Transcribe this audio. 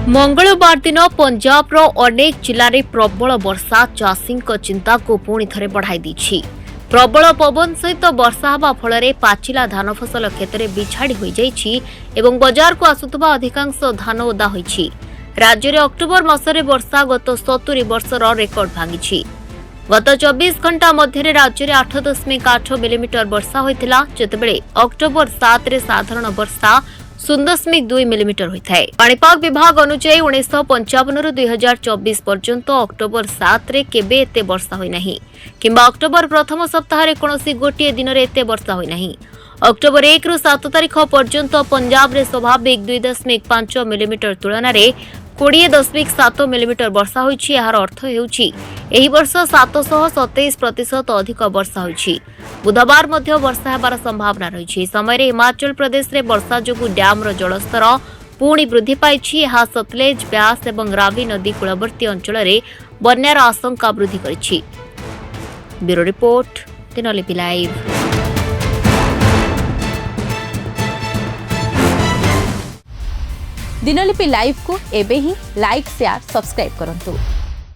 मंगलवार दिन पंजाब अनेक जिले में प्रबल वर्षा चाषी चिंता को पुणी थे बढ़ाई दी। प्रबल पवन सहित वर्षा हवा फल पाचिला धान फसल क्षेत्र में बिछाड़ी हो जाइछि बजार को आसुवा अधिकांश धान ओदा होइछि। राज्य में अक्टोबर मासरे वर्षा गत 70 वर्षर रेकर्ड भांगी। गत 24 घंटा मध्य राज्य में 8.8 मिलीमीटर वर्षा होइतिला, जेतेबेले अक्टोबर 7 रे साधारण वर्षा 0.2 मिलीमीटर होता है। पाणीपाग विभाग अनुसार 1955 रु 2024 पर्यंत अक्टोबर 7 रे केबे एते वर्षा होई नाही किंबा अक्टोबर प्रथम सप्ताह रे कोनोसी गोटिए दिन रे एते वर्षा होई नाही। अक्टोबर 1 रु 7 तारिख पर्यंत पंजाब रे स्वाभाविक 2.5 मिलीमीटर तुलन में 20.7 मिलीमीटर वर्षा होइछि। यार अर्थ हेउछि एही वर्ष 727% अधिक वर्षा होइछि। बुधवार मध्य वर्षा हेबार संभावना रही। समय हिमाचल प्रदेश में वर्षा जोगु डैम रो जलस्तर पुणी वृद्धि पाइछि। यह सतलेज, ब्यास एवं रावी नदी कूलवर्ती अंचल में बन्यार आशंका वृद्धि करिछि। Bureau report, Dinlipi live. Dinlipi live को एबे ही लाइक, शेयर, सब्सक्राइब करंतु।